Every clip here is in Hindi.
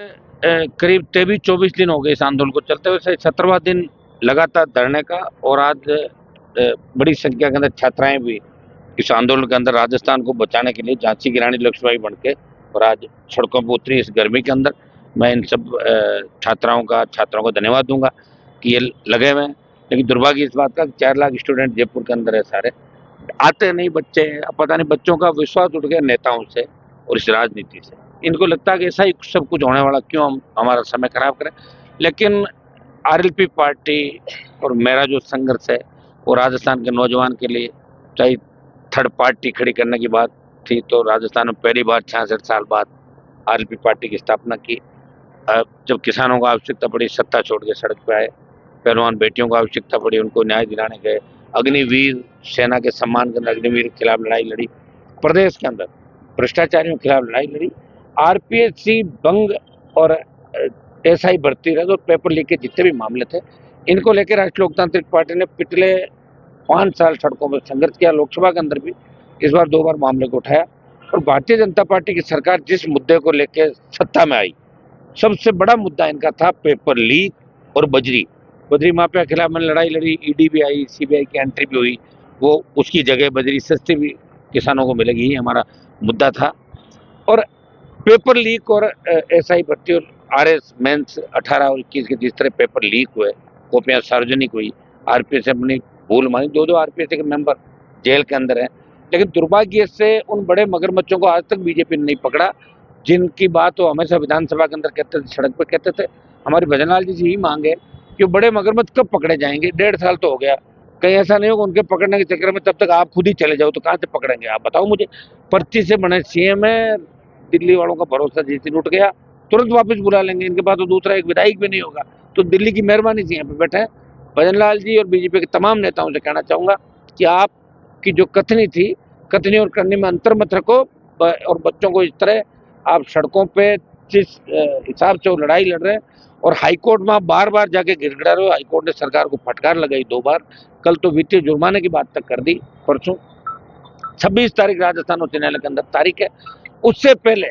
करीब 23-24 दिन हो गए इस आंदोलन को चलते हुए, 17वां दिन लगातार धरने का। और आज बड़ी संख्या के अंदर छात्राएं भी इस आंदोलन के अंदर राजस्थान को बचाने के लिए झांसी की रानी लक्ष्मीबाई बन के और आज सड़कों पर उतरी इस गर्मी के अंदर। मैं इन सब छात्रों को धन्यवाद दूंगा कि ये लगे हुए हैं। लेकिन दुर्भाग्य इस बात का 4 लाख स्टूडेंट जयपुर के अंदर है, सारे आते नहीं बच्चे। अब पता नहीं बच्चों का विश्वास उठ गया नेताओं से और इस राजनीति से। इनको लगता है कि ऐसा ही सब कुछ होने वाला, क्यों हम हमारा समय खराब करें। लेकिन आरएलपी पार्टी और मेरा जो संघर्ष है वो राजस्थान के नौजवान के लिए, चाहे थर्ड पार्टी खड़ी करने की बात थी तो राजस्थान में पहली बार 66 साल बाद आरएलपी पार्टी की स्थापना की। जब किसानों को आवश्यकता पड़ी सत्ता छोड़ के सड़क पे आए, पहलवान बेटियों को आवश्यकता पड़ी उनको न्याय दिलाने गए, अग्निवीर सेना के सम्मान के अंदर अग्निवीर के खिलाफ लड़ाई लड़ी, प्रदेश के अंदर भ्रष्टाचारियों के खिलाफ लड़ाई लड़ी, आरपीएससी बंग और एसआई भर्ती रद्द और पेपर लीक के जितने भी मामले थे, इनको लेकर राष्ट्रीय लोकतांत्रिक पार्टी ने पिछले 5 साल सड़कों पर संघर्ष किया। लोकसभा के अंदर भी इस बार 2 बार मामले को उठाया। और भारतीय जनता पार्टी की सरकार जिस मुद्दे को लेकर सत्ता में आई, सबसे बड़ा मुद्दा इनका था पेपर लीक और बजरी माफिया के खिलाफ मैंने लड़ाई लड़ी। ईडी भी आई, सीबीआई की एंट्री भी हुई, वो उसकी जगह बजरी सस्ती भी किसानों को मिलेगी, ये हमारा मुद्दा था। और पेपर लीक और एसआई भर्ती और आरएस मेंस 18 और 21 के जिस तरह पेपर लीक हुए, कॉपियां सार्वजनिक हुई, आरपीएस अपनी भूल मानी, 2 आरपीएस के मेंबर जेल के अंदर हैं। लेकिन दुर्भाग्य से उन बड़े मगरमच्छों को आज तक बीजेपी ने नहीं पकड़ा, जिनकी बात वो हमेशा विधानसभा के अंदर कहते थे, सड़क पर कहते थे। हमारी भजनलाल जी से यही मांग है कि बड़े मगरमच्छ कब पकड़े जाएंगे। 1.5 साल तो हो गया, कहीं ऐसा नहीं होगा उनके पकड़ने के चक्कर में तब तक आप खुद ही चले जाओ, तो कहाँ से पकड़ेंगे आप बताओ मुझे। पर्ची से बने सीएम है, दिल्ली वालों का भरोसा जिस दिन उठ गया तुरंत वापस बुला लेंगे, इनके पास तो दूसरा एक विधायक भी नहीं होगा। तो दिल्ली की मेहरबानी से यहाँ पे बैठे हैं। भजनलाल जी और बीजेपी के तमाम नेताओं से कहना चाहूंगा कि आपकी जो कथनी और करनी में अंतर मत रखो, और बच्चों को इस तरह आप सड़कों पे जिस हिसाब से वो लड़ाई लड़ रहे हैं और हाईकोर्ट में आप बार बार जाके गिड़गिड़ा रहे हो। हाईकोर्ट ने सरकार को फटकार लगाई 2 बार, कल तो वित्तीय जुर्माने की बात तक कर दी। परसों 26 तारीख राजस्थान उच्च न्यायालय के अंदर तारीख है, उससे पहले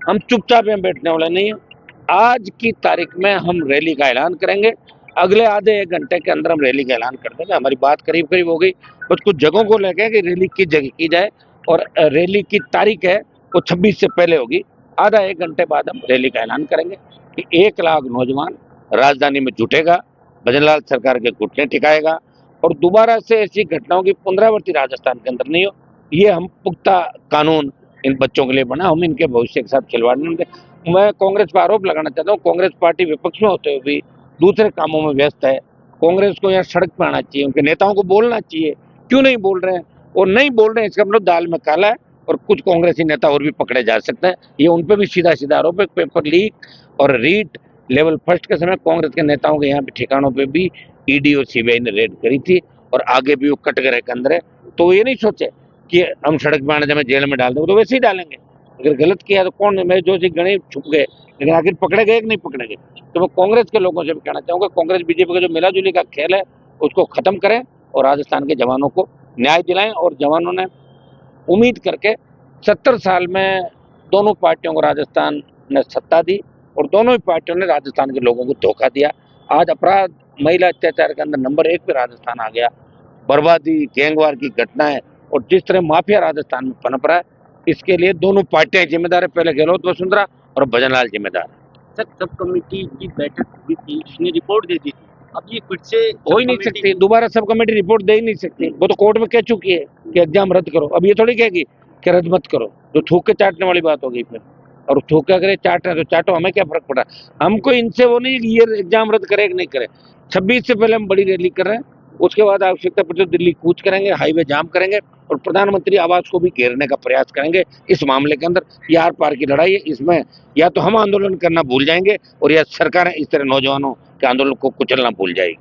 हम चुपचाप यहाँ बैठने वाले नहीं हैं। आज की तारीख में हम रैली का ऐलान करेंगे, अगले आधे 1 घंटे के अंदर हम रैली का ऐलान कर देंगे। हमारी बात करीब करीब हो गई, बस कुछ जगहों को लेकर कि रैली किस जगह की जाए, और रैली की तारीख है वो 26 से पहले होगी। आधा 1 घंटे बाद हम रैली का ऐलान करेंगे कि 1 लाख नौजवान राजधानी में जुटेगा, भजनलाल सरकार के घुटने टिकाएगा और दोबारा से ऐसी घटनाओं की पुनरावृत्ति राजस्थान के अंदर नहीं हो। ये हम पुख्ता कानून इन बच्चों के लिए बना, हम इनके भविष्य के साथ खिलवाड़ नहीं होंगे। मैं कांग्रेस पर आरोप लगाना चाहता हूँ, कांग्रेस पार्टी विपक्ष में होते हुए भी दूसरे कामों में व्यस्त है। कांग्रेस को यहाँ सड़क पर आना चाहिए, उनके नेताओं को बोलना चाहिए, क्यों नहीं बोल रहे हैं। और नहीं बोल रहे हैं इसका मतलब दाल में काला है, और कुछ कांग्रेसी नेता और भी पकड़े जा सकते हैं। ये उन पर भी सीधा सीधा आरोप है। पेपर लीक और रीट लेवल फर्स्ट के समय कांग्रेस के नेताओं के यहाँ पे ठिकानों पे भी ईडी और सीबीआई ने रेड करी थी, और आगे भी वो कटघरे के अंदर है। तो ये नहीं सोचे कि हम सड़क पर आने जब जेल में डाल देंगे, तो वैसे ही डालेंगे। अगर गलत किया तो कौन, मैं जो सी गणे छुप गए, लेकिन आखिर पकड़े गए कि नहीं पकड़े गए। तो मैं कांग्रेस के लोगों से भी कहना चाहूंगा, कांग्रेस बीजेपी का जो मिलाजुली का खेल है उसको खत्म करें और राजस्थान के जवानों को न्याय दिलाएं। और जवानों ने उम्मीद करके 70 साल में दोनों पार्टियों को राजस्थान ने सत्ता दी और दोनों ही पार्टियों ने राजस्थान के लोगों को धोखा दिया। आज अपराध, महिला अत्याचार के अंदर नंबर 1 पे राजस्थान आ गया। बर्बादी, गैंगवार की घटनाएं और जिस तरह माफिया राजस्थान में पनप रहा है, इसके लिए दोनों पार्टियां जिम्मेदार है। पहले गहलोत वसुंधरा और भजनलाल जिम्मेदार है। सर, सब कमेटी की बैठक हुई थी, उसने रिपोर्ट दे दी थी, अब ये फिर से हो ही नहीं सकती, दोबारा सब कमेटी रिपोर्ट दे ही नहीं सकती। वो तो कोर्ट में कह चुकी है कि एग्जाम रद्द करो, अब ये थोड़ी कहेगी कि रद्द मत करो। जो थूक के चाटने वाली बात हो गई फिर, और थूक के अगर चाट रहे तो चाटो, हमें क्या फर्क पड़ा। हमको इनसे वो नहीं कि ये एग्जाम रद्द करे कि नहीं करे। 26 से पहले हम बड़ी रैली कर रहे हैं, उसके बाद आवश्यकता पड़े तो दिल्ली कूच करेंगे, हाईवे जाम करेंगे और प्रधानमंत्री आवास को भी घेरने का प्रयास करेंगे। इस मामले के अंदर ये आर पार की लड़ाई है, इसमें या तो हम आंदोलन करना भूल जाएंगे और या सरकार इस तरह नौजवानों के आंदोलन को कुचलना भूल जाएगी।